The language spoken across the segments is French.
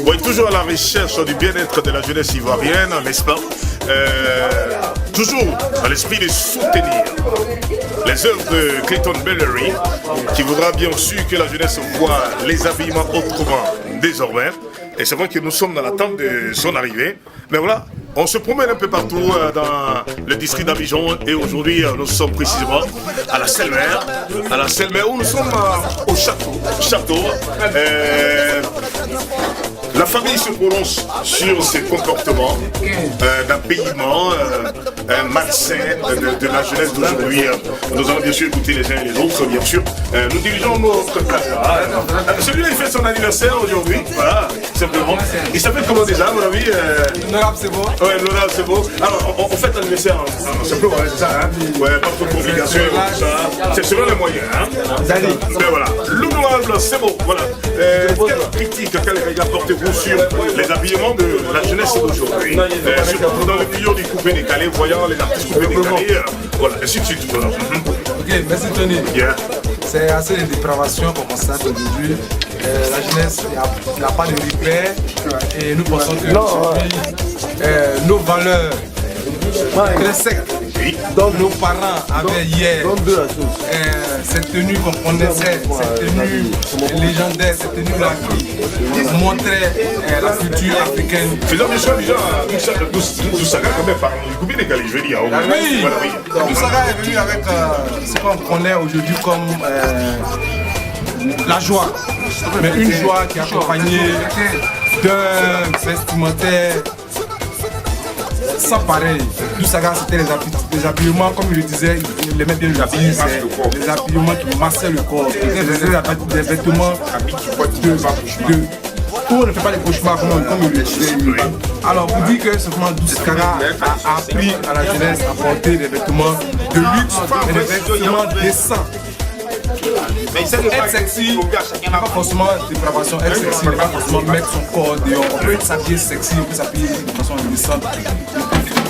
Oui, toujours à la recherche du bien-être de la jeunesse ivoirienne, n'est-ce pas? Toujours dans l'esprit de soutenir les œuvres de Clayton Bellery, qui voudra bien sûr que la jeunesse voit les habillements autrement désormais. Et c'est vrai que nous sommes dans l'attente de son arrivée. Mais voilà, on se promène un peu partout dans le district d'Abidjan et aujourd'hui nous sommes précisément à la Selmer. À la Selmer où nous sommes au château. La famille se prononce sur ses comportements d'habillement malsain de la jeunesse d'aujourd'hui. Nous allons bien sûr écouter les uns et les autres, bien sûr. Nous dirigeons notre caméra. Celui-là, il fait son anniversaire aujourd'hui. Voilà, simplement. Il s'appelle comment déjà, à mon avis? L'honorable, c'est beau. Ouais, l'honorable, c'est beau. Alors, on fait l'anniversaire simplement, c'est ça, hein? Ouais, pas trop de complications et tout ça. C'est selon les moyens, hein? Mais voilà, l'honorable, c'est beau. Voilà. Quelle critique, quel regard portez-vous sur les habillements de la jeunesse d'aujourd'hui? Surtout dans le milieu du coupé décalé, voyant les artistes coupés décalés. Voilà, et ainsi de suite. Voilà. Ok, merci Tony. Yeah. C'est assez de dépravation qu'on constate aujourd'hui. La jeunesse, il n'y a pas de regret et nous pensons que nos valeurs très secs dont nos parents avaient hier, cette tenue qu'on connaissait, cette tenue légendaire, cette tenue-là qui montrait la culture africaine. Faisons bien sûr déjà Dousaga quand même par le coupé décalé, je veux dire. Oui, Dousaga est venu avec ce qu'on connaît aujourd'hui comme la joie, mais une joie qui est accompagnée d'un vestimentaire sans pareil. Dousaga, c'était les habillements, comme il le disait, il aimait bien les habiller, les habillements qui massaient le corps, des vêtements on ne fait pas des cauchemars comme il le disait. Alors vous dites que seulement Dousaga a appris à la jeunesse à porter des vêtements de luxe et des vêtements décents. Être sexy, pas forcément dépravation, être sexy, pas forcément mettre son corps dehors. On peut s'habiller sexy, on peut s'habiller de façon décente,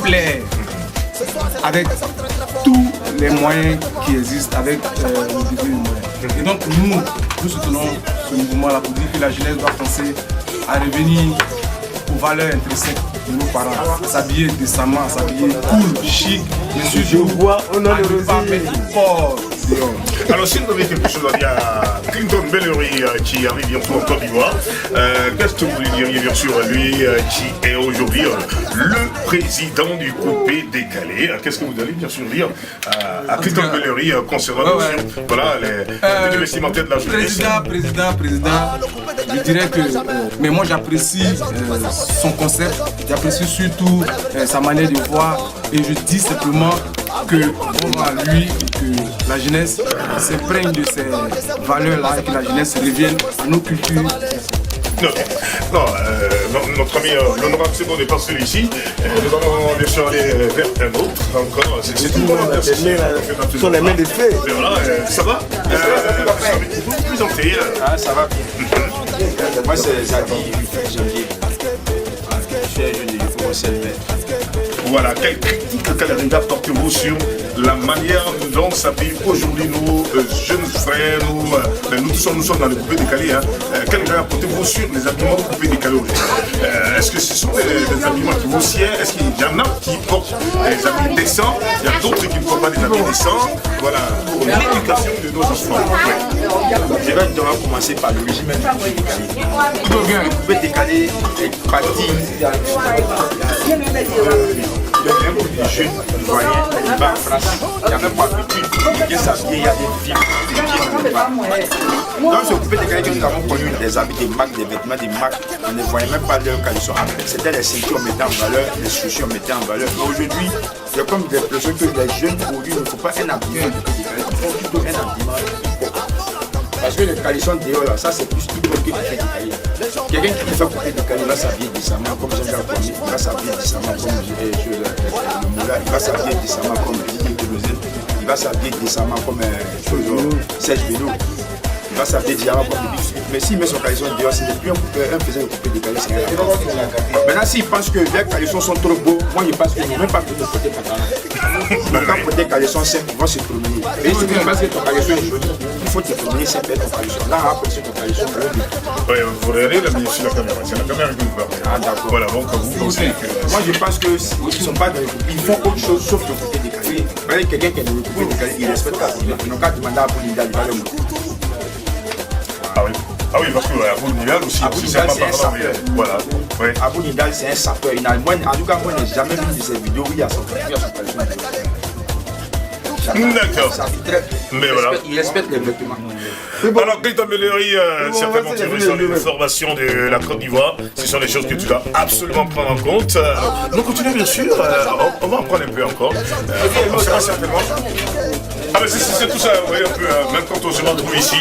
plaire, avec tous les moyens qui existent, avec le début des moyens. Et donc nous soutenons ce mouvement-là pour dire que la jeunesse doit penser à revenir aux valeurs intrinsèques de nos parents, à s'habiller décemment, à s'habiller cool, chic, mais sur je vois, on a le pas mettre fort. Alors si vous avez quelque chose à dire à Clayton Bellery qui arrive bientôt en Côte d'Ivoire, qu'est-ce que vous lui diriez bien sûr à lui qui est aujourd'hui le président du coupé décalé? Qu'est-ce que vous allez bien sûr dire à Clayton Bellery concernant voilà, les vestimentaires de la jeunesse? Président, je dirais que mais moi j'apprécie son concept, j'apprécie surtout sa manière de voir et je dis simplement que bon à lui, que la jeunesse s'imprègne de ces valeurs-là et que la jeunesse revienne à nos cultures. Non, notre ami l'honorable Sebo n'est pas celui-ci. Nous allons bien sûr aller vers un autre encore. C'est tout le monde. Ce sont les mains des fées. Voilà, ça va? Vous vous présentez? Ça va bien. Moi c'est Zadi, janvier. Je suis un jeune de l'Ufo. Voilà, quelle critique, quel regard portez-vous sur la manière dont s'habillent aujourd'hui nos jeunes frères, nous sommes dans les coupés décalés. Quel regard portez-vous sur les habillements coupés décalés aujourd'hui? Est-ce que ce sont des habillements qui vous sied? Est-ce qu'il y en a qui portent des habits décents? Il y a d'autres qui ne portent pas des habits décents. Voilà, pour l'éducation de nos enfants. Je vais donc commencer par le régime du coupé décalé est parti. Un groupe de jeunes ivoiriens qui va en France, il n'y a même pas l'habitude de s'habiller, il y a des films qui viennent. Dans ce coupé décalé que nous avons connu des habits, des marques, des vêtements, des marques, on ne voyait même pas leurs caleçons après. C'était les ceintures qu'on mettait en valeur, les chaussures qu'on mettait en valeur. Mais aujourd'hui, j'ai comme l'impression que les jeunes aujourd'hui ne font pas un habillement de coupé décalé, ils font plutôt un habillement parce que les caleçons dehors là, ça c'est plus tout que du fait décalé. Quelqu'un qui fait couper décalé, il va s'habiller décemment comme j'aime bien connu, il va s'habiller décemment comme le moulin, il va s'habiller décemment comme il va s'habiller décemment comme Serge Bello, il va s'habiller décemment comme mais s'il met son caleçon dehors, c'est plus un faisait couper décalé. Maintenant s'il pense que les caleçons sont trop beaux, moi je pense que même pas besoin de porter pantalon. Quand porter caleçon simple, ils vont se promener. Et si tu penses que ton caleçon est joli, faut déterminer c'est belle coalition. Là, après cette coalition, oui, vous regardez la mise sur la caméra, c'est la caméra que vous parlez. ah d'accord. Voilà, donc vous pensez que... Moi je pense que ils sont pas dans le groupe, ils font autre chose sauf le côté décalé. Vous voyez quelqu'un qui est dans le coupé décalé, il respecte pas. Ils n'ont qu'à demander à Bounidal, il va le montrer. Ah oui, parce que Abou Nidal aussi, c'est pas parlant, mais voilà. Oui. Abou Nidal, c'est un sapeur. En tout cas, moi, je n'ai jamais vu de ces vidéos où il y a son coalition. D'accord. Mais voilà. Il respecte les vêtements. Alors, Clayton Bellery, certainement tu sur les formations de la Côte d'Ivoire. Ce sont des choses que tu dois absolument prendre en compte. Nous continuons bien sûr, on va en prendre un peu encore. On sera certainement... Ah mais c'est tout ça, vous voyez un peu, même quand on se retrouve ici,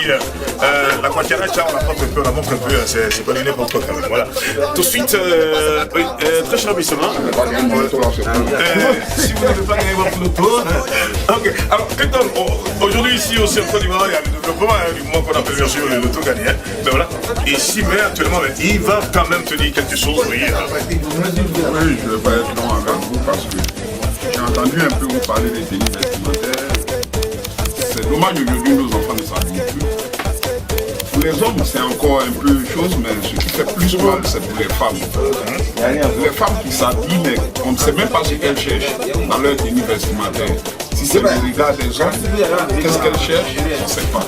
la Quaquaracha, on la montre un peu, c'est pas du n'importe quoi quand même, voilà. Tout de suite, oui, très cher ami, ça va si vous n'avez pas gagné votre loto, ok. Alors, Clayton, aujourd'hui ici au Cercle d'Ivoire, il y a le développement du moment qu'on appelle bien sûr le loto gagné, ben voilà. Et si, mais actuellement, il va quand même te dire quelque chose, oui. Oui, je ne vais pas être long avec vous parce que j'ai entendu un peu vous parler des tenues vestimentaires. C'est dommage aujourd'hui, nos enfants ne s'habillent plus. Pour les hommes, c'est encore un peu chose, mais ce qui fait plus mal, c'est pour les femmes. Les femmes qui s'habillent, mais on ne sait même pas ce qu'elles cherchent dans leur tenue vestimentaire. Si c'est le regard des hommes, qu'est-ce qu'elles cherchent, on ne sait pas.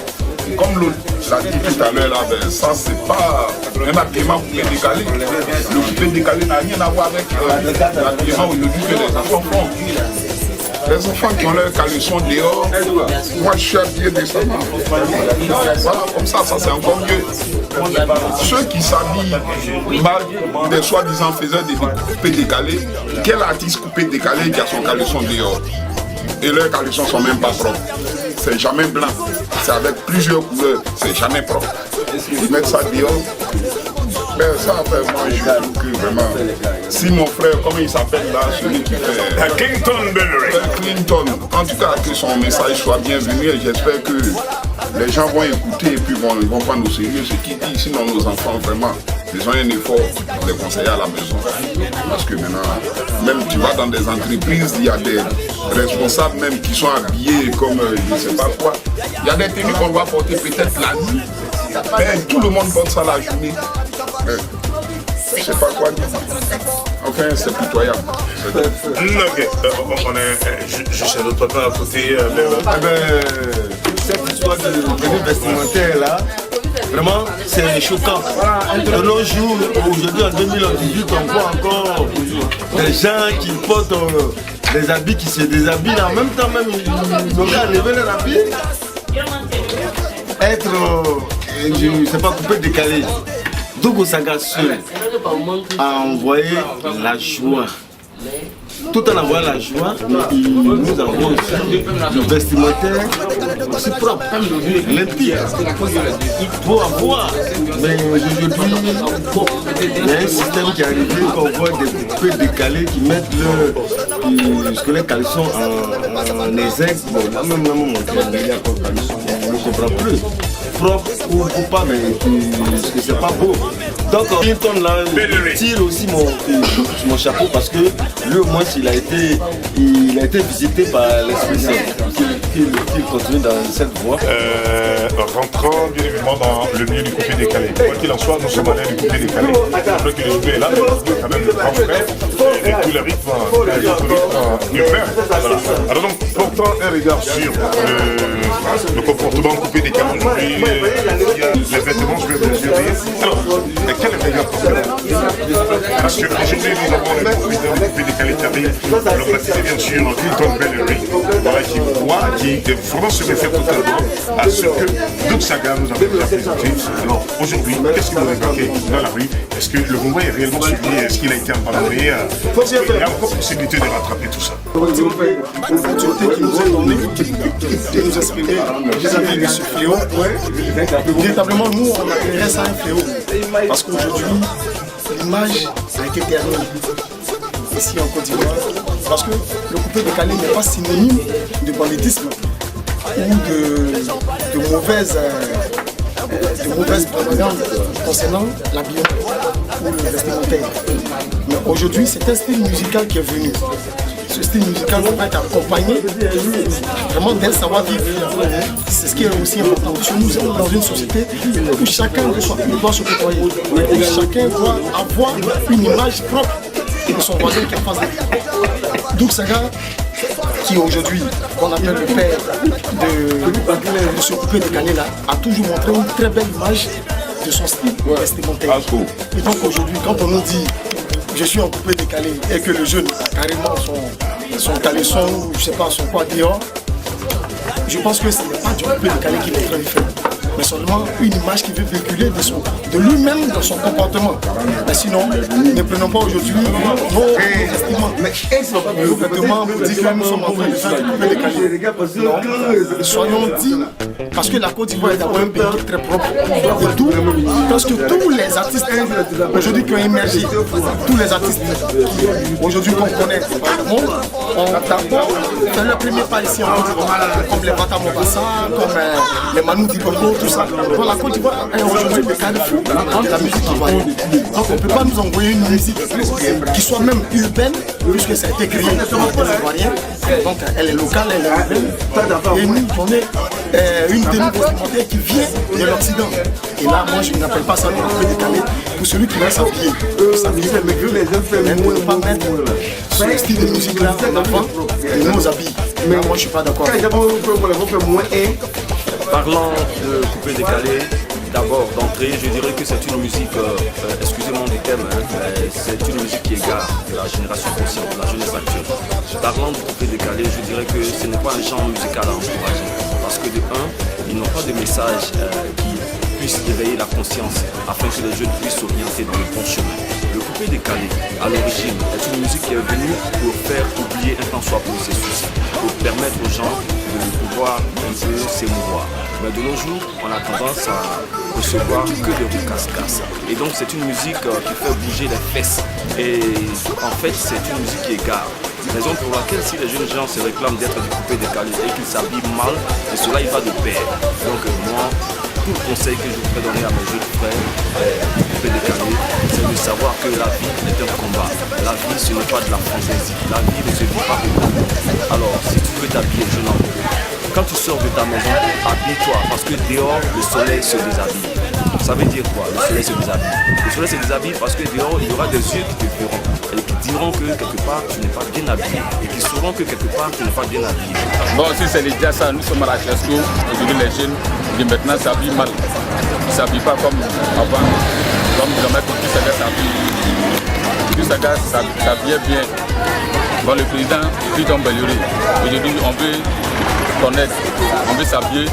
Et comme l'autre l'a dit tout à l'heure, là, ben, ça c'est pas un habillement coupé décalé. Le coupé décalé n'a rien à voir avec l'habillement aujourd'hui que les enfants font. Les enfants qui ont leur caleçon dehors, moi je suis habillé décemment. Voilà, comme ça c'est encore mieux. Ceux qui s'habillent mal, des soi-disant faiseurs de coupés décalés, quel artiste coupé décalé qui a son caleçon dehors? Et leurs caleçons sont même pas propres. C'est jamais blanc. C'est avec plusieurs couleurs. C'est jamais propre. Ils mettent ça dehors. Mais ça, moi, je trouve que vraiment. Si mon frère, comment il s'appelle là, celui qui fait. Clayton Bellery. Clinton. En tout cas, que son message soit bienvenu et j'espère que les gens vont écouter et puis ils vont prendre au sérieux ce qu'il dit. Sinon, nos enfants, vraiment, ils ont un effort pour les conseiller à la maison. Parce que maintenant, même tu vas dans des entreprises, il y a des responsables même qui sont habillés comme je ne sais pas quoi. Il y a des tenues qu'on doit porter peut-être la nuit. Mais tout le monde porte ça la journée. Je ne sais pas quoi dire. Enfin, c'est pitoyable. Ok, on est juste à l'autre part à côté. Cette histoire de tenue vestimentaire là, vraiment c'est choquant. De nos jours, aujourd'hui en 2018, on voit encore des gens qui portent des habits qui se déshabillent. En même temps, même ils auraient enlevé leur habit, être, je ne sais pas, coupé, décalé. Dougou Saga seul a envoyé la joie. Tout en envoyant la joie, nous avons aussi le vestimentaire aussi propre, limpide. Il faut avoir. Mais aujourd'hui, il y a un système qui est arrivé qu'on voit des coupés décalés qui mettent ce que les caleçons en exec. Bon, là même, on ne comprend plus. Propre ou pas, mais c'est pas beau. Donc Clinton là, tire aussi mon chapeau parce que lui au moins il a été visité par l'esprit qu'il continue dans cette voie. Rentrant bien évidemment dans le milieu du coupé décalé. Quoi qu'il en soit, nous sommes allés du coupé décalé. Je que le est là, mais quand même le grand frère et tous les rythmes urbains. Voilà. Alors donc, portant un regard sur le comportement coupé décalé aujourd'hui, il y a les vêtements, je vais vous dire. Alors, mais quel est le meilleur problème? Parce qu'aujourd'hui, nous avons le coupé décalé qui arrive. Alors, là, c'est bien sûr Clayton Bellery, voilà, qui voit, qui vraiment se réfère totalement à ce que Doug Saga nous a présenté. Alors, aujourd'hui, qu'est-ce que vous remarquez dans la rue? Est-ce que le mouvement est réellement suivi? Est-ce qu'il a été abandonné? Il y a encore possibilité de rattraper tout ça. L'opportunité qui nous est donnée de nous exprimer vis-à-vis de ce fléau, véritablement nous on appellerait ça un fléau. Parce qu'aujourd'hui, l'image a été ternie ici en Côte d'Ivoire. Parce que le coupé décalé n'est pas synonyme de banditisme ou de mauvaise propagande concernant l'habillement ou le vestimentaire. Mais aujourd'hui, c'est un style musical qui est venu. ce style musical doit être accompagné vraiment d'un savoir-vivre. C'est ce qui est aussi important. Parce que nous sommes dans une société où chacun doit se côtoyer. Et chacun doit avoir une image propre de son voisin qui est en face de lui. Doug Saga, qui aujourd'hui, qu'on appelle le père de ce coupé décalé là, a toujours montré une très belle image de son style vestimentaire. Et donc aujourd'hui, quand on nous dit je suis en coupé décalé et que le jeune a carrément son caleçon ou je sais pas son quoi dehors, je pense que ce n'est pas du coupé décalé qu'il est en train de faire, mais seulement une image qui veut véhiculer de lui-même dans son comportement. Mais sinon, ne prenons pas aujourd'hui nos vêtements pour dire que nous sommes en train de faire du coupé décalé. Non, soyons dignes, parce que la Côte d'Ivoire est d'abord un pays très propre. Et tout, parce que tous les artistes aujourd'hui qui ont émergé, tous les artistes aujourd'hui qu'on connaît dans le monde, ont d'abord fait leur premier pas ici en Côte d'Ivoire, comme les Bata Mobassa, comme les Manu Dibongo, tout ça. Donc la Côte d'Ivoire est aujourd'hui le carrefour de la musique ivoirienne. Donc on ne peut pas nous envoyer une musique qui soit même urbaine, puisque ça a été créé par des Ivoiriens. Donc elle est locale, elle est urbaine. Et nous, on est une tenue vestimentaire qui vient de l'Occident. Et là, moi, je n'appelle pas ça le coupé décalé. Pour celui qui va s'habiller, mais ne pas mettre ce style de musique-là en avant et nos habits. Mais moi, je ne suis pas d'accord. Parlant de coupé décalé, d'abord d'entrée, je dirais que c'est une musique, excusez-moi du thème, c'est une musique qui égare la génération consciente, la jeunesse actuelle. Parlant de coupé décalé, je dirais que ce n'est pas un genre musical à encourager. Parce que de un, ils n'ont pas de message qui puisse éveiller la conscience afin que les jeunes puissent s'orienter dans le bon chemin. Le coupé décalé, à l'origine, est une musique qui est venue pour faire oublier un temps soit pour ses soucis, pour permettre aux gens de pouvoir un peu s'émouvoir. Mais de nos jours, on a tendance à recevoir que des roues casse-casse. Et donc c'est une musique qui fait bouger les fesses. Et en fait, c'est une musique qui égare. Raison pour laquelle si les jeunes gens se réclament d'être du coupé décalé et qu'ils s'habillent mal, et cela il va de pair. Donc moi, tout le conseil que je voudrais donner à mes jeunes frères du coupé décalé, c'est de savoir que la vie est un combat. La vie, ce n'est pas de la fantaisie. La vie ne se vit pas beaucoup. Alors, si tu veux t'habiller, jeune homme, quand tu sors de ta maison, habille-toi parce que dehors, le soleil se déshabille. Ça veut dire quoi? Le soleil se déshabille. Le soleil se déshabille parce que dehors, il y aura des yeux qui te verront et qui diront que quelque part, tu n'es pas bien habillé et qui sauront que quelque part, tu n'es pas bien habillé. Bon, si c'est déjà ça, nous sommes à la Chesco. Aujourd'hui, les jeunes de maintenant s'habillent mal. Ils ne s'habillent pas comme avant, comme jamais tout Saga s'habille. Tout Saga s'habillait bien. Bon, le président, Cliton Bellery, aujourd'hui, on veut connaître, on veut s'habiller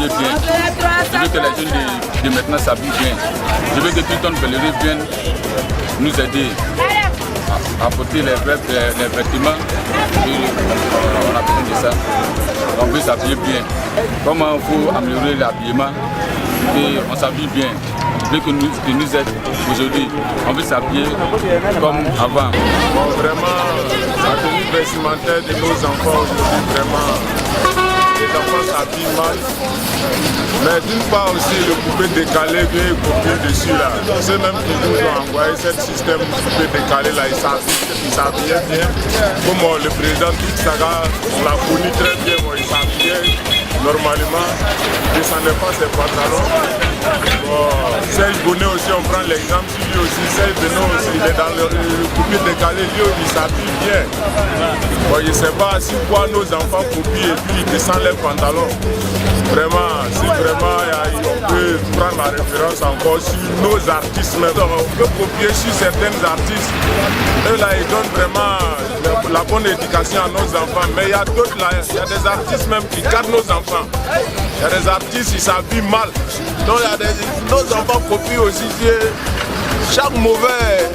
bien. Je veux que les jeunes de maintenant s'habillent bien. Je veux que Cliton Bellery vienne nous aider à porter les vêtements. On a besoin de ça. On veut s'habiller bien. Comment il faut améliorer l'habillement et on s'habille bien. Je veux que nous aide aujourd'hui. On veut s'habiller comme avant. Bon, vraiment, la tenue vestimentaire de nos enfants aujourd'hui, vraiment, les enfants s'habillent mal. Mais d'une part aussi, le coupé décalé vient copier dessus là. C'est même qui nous ont envoyé ce système coupé décalé là, ils s'habillaient bien. Comme le président Doug Saga, on l'a connu très bien, il s'habillait normalement, il ne descendait pas ses pantalons. Bon, Serge Bonnet aussi, on prend l'exemple sur lui aussi. Serge Bonnet aussi, il est dans le coupé décalé, lui il s'habille bien. Bon, je ne sais pas si quoi nos enfants copient et puis ils descendent les pantalons. Vraiment, si vraiment on peut prendre la référence encore sur nos artistes même. On peut copier sur certains artistes. Eux là, ils donnent vraiment la bonne éducation à nos enfants. Mais il y a d'autres là, il y a des artistes même qui gardent nos enfants. Il y a des artistes qui s'habillent mal. Donc il y a nos enfants copient aussi. Chaque mauvais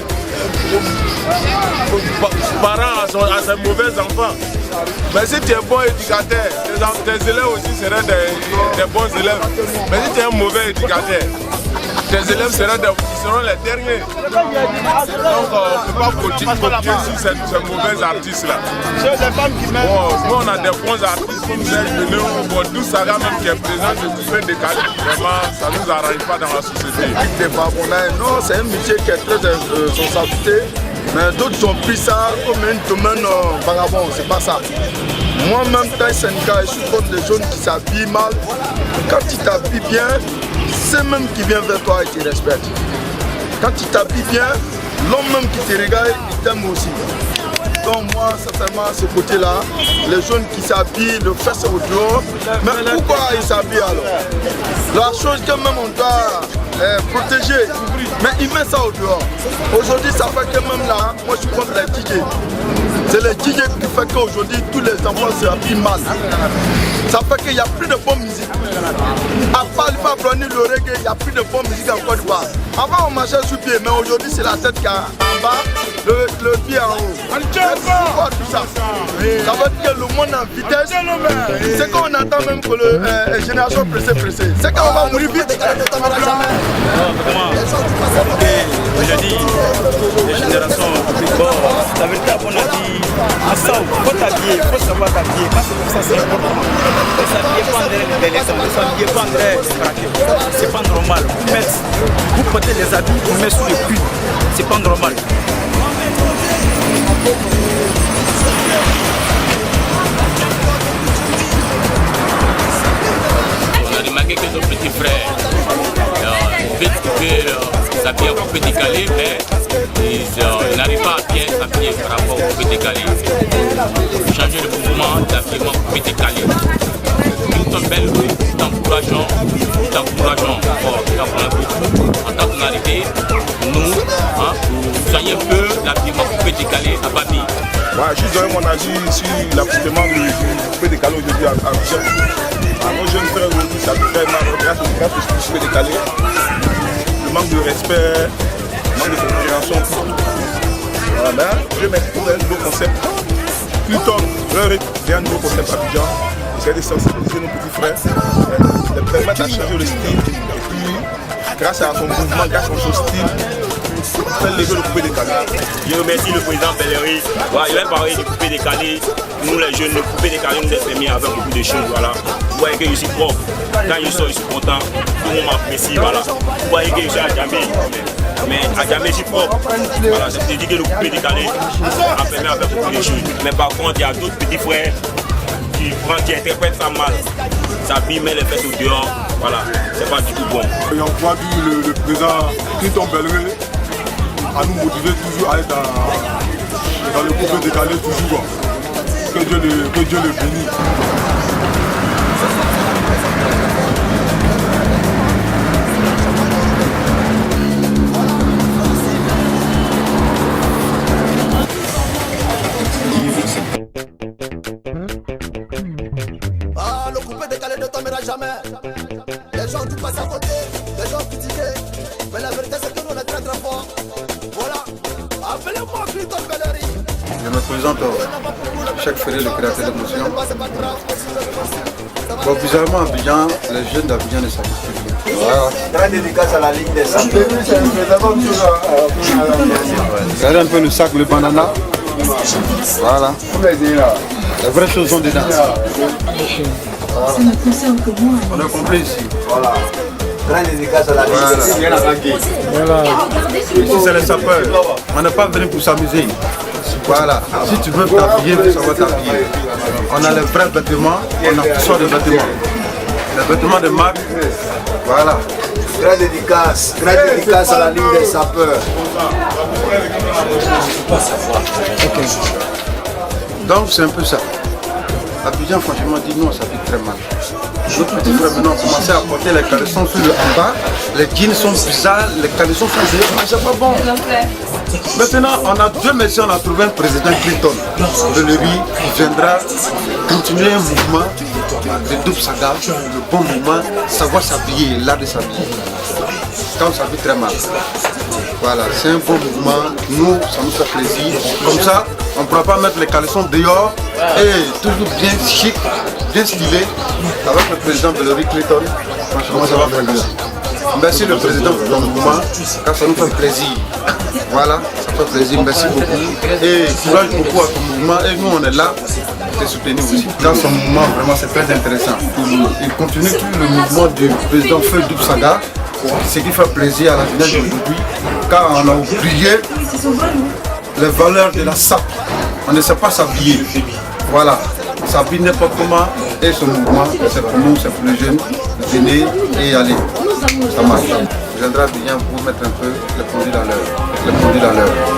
parent a ses mauvais enfants. Mais si tu es bon éducateur, tes élèves aussi seraient des bons élèves. Mais si tu es un mauvais éducateur, tes élèves seront les derniers. Donc on ne peut pas copier sur ces mauvais artistes-là. Bon, nous on a des bons artistes comme Serge Bonnet, Doug Saga même qui est présent, c'est tout fait décalé. Vraiment, ça ne nous arrange pas dans la société. Non, c'est un métier qui est très responsabilité. Mais d'autres ont pris ça comme un domaine vagabond, c'est pas ça. Moi-même, dans les syndicats, je suis contre les jeunes qui s'habillent mal. Quand tu t'habilles bien, c'est même qui vient vers toi et qui respecte. Quand tu t'habilles bien, l'homme même qui te regarde, il t'aime aussi. Donc moi, certainement, à ce côté-là, les jeunes qui s'habillent, le fessent au dehors. Mais pourquoi ils s'habillent alors? La chose que même on doit protéger, mais ils mettent ça au dehors. Aujourd'hui, ça fait que même là, moi je suis contre les DJ. C'est les DJ qui fait qu'aujourd'hui, tous les enfants s'habillent mal. Ça fait qu'il n'y a plus de bonne musique. À part le Fabroni, le reggae, il n'y a plus de bonne musique en Côte d'Ivoire. Avant on marchait sur pied, mais aujourd'hui c'est la tête qui est en bas, le pied en haut. Pourquoi tout ça? Ça veut dire que le monde est en vitesse. C'est qu'on entend même que la génération pressée. C'est qu'on va mourir vite. Aujourd'hui, les générations bon, la vérité, on a dit à ça, il faut t'habiller, il faut savoir t'habiller, parce que ça c'est important. Ne s'habillez pas en train de l'élection, ne s'habillez pas en train de craquer. C'est pas normal. Vous portez les habits, vous mettez sous les culs. C'est pas normal. On a remarqué que nos petits frères s'habiller en coupé décalé, mais ils n'arrivent pas à bien s'habiller par rapport au coupé décalé. Changer le mouvement d'habillement coupé décalé. Nous sommes belles, nous t'encourageons fort, en tant qu'arrivée, nous, soignez un peu l'habillement coupé décalé à Babi. Ouais, juste donner mon avis sur l'accoutrement du coupé décalé aujourd'hui à Abidjan. Nos jeunes frères aujourd'hui, ça fait très mal, grâce au coupé décalé. Le manque de respect, le manque de compréhension. Voilà, je vais mettre pour un nouveau concept. Pluton, leur est un nouveau concept à Abidjan. Essayer de sensibiliser nos petits frères, de permettre à changer le style. Et puis, grâce à son mouvement, grâce à son style, faire lever le coupé décalé. Je remercie le président Bellery. Voilà, il va parler du coupé décalé. Nous les jeunes, le coupé décalé nous est permis avec beaucoup de choses. Voilà. Vous voyez que je suis propre. Quand je sors, je suis content. Tout le monde m'apprécie. Voilà. Vous voyez que je suis à Djamé. Mais à Djamé, je suis propre. Voilà. Ça veut dire que le coupé décalé m'a permis avec beaucoup de choses. Mais par contre, il y a d'autres petits frères qui interprètent ça mal. Ça abîme les fesses au dehors. Voilà. C'est pas du tout bon. Et on voit le président Clinton Bellery à nous motiver toujours à être dans le coupé décalé toujours. Que Dieu le bénisse. Ah, le coupé décalé ne tombera jamais. Les gens du passent à côté, les gens critiqués. Mais la vérité c'est que nous on est très très forts. Voilà, appelez-moi Clinton Bellery. Je me présente chaque férié le créateur d'émotion. Bon, bizarrement, Abidjan, les jeunes d'Abidjan ne savent plus. Voilà. Très dédicace à la Ligue des Champions. Regardez un peu le sac, le banana. Voilà. Les vraies choses sont dedans. Voilà. On a compris ici. Voilà. Grande dédicace à la Ligue des Champions. Voilà. Ici, c'est les sapeurs. On n'est pas venu pour s'amuser. Voilà, si tu veux t'habiller, tu vas t'habiller. On a les vrais vêtements, on a toutes sortes de vêtements. Les vêtements de marque, voilà. Grande dédicace à la Ligue des sapeurs. Donc c'est un peu ça. Abidjan, franchement, dit non, ça fait très mal. D'autres petits frères maintenant ont commencé à porter les caleçons sur le en bas. Les jeans sont bizarres, les caleçons sont bizarres, mais c'est pas bon. Maintenant, on a deux messieurs, on a trouvé un président Clinton. Bellery viendra continuer un mouvement de double saga, le bon mouvement, savoir s'habiller, l'art de s'habiller. Quand on s'habille très mal. Voilà, c'est un bon mouvement, nous, ça nous fait plaisir. Comme ça, on ne pourra pas mettre les caleçons dehors et toujours bien chic, bien stylé, avec le président Bellery Clinton. Franchement, ça va faire plaisir. Merci le président pour ton mouvement, car ça nous fait plaisir. Voilà, ça fait plaisir, merci beaucoup. Et courage beaucoup à ton mouvement. Et nous, on est là pour te soutenir aussi. Dans son mouvement, vraiment, c'est très intéressant. Il continue tout le mouvement du président Feu Double Saga, ce qui fait plaisir à la finale d'aujourd'hui, car on a oublié les valeurs de la SAP. On ne sait pas s'habiller. Voilà, s'habiller n'importe comment et ce mouvement, c'est pour nous, c'est pour les jeunes, venir et aller. Ça marche. On viendra bien pour mettre un peu les produits dans l'heure.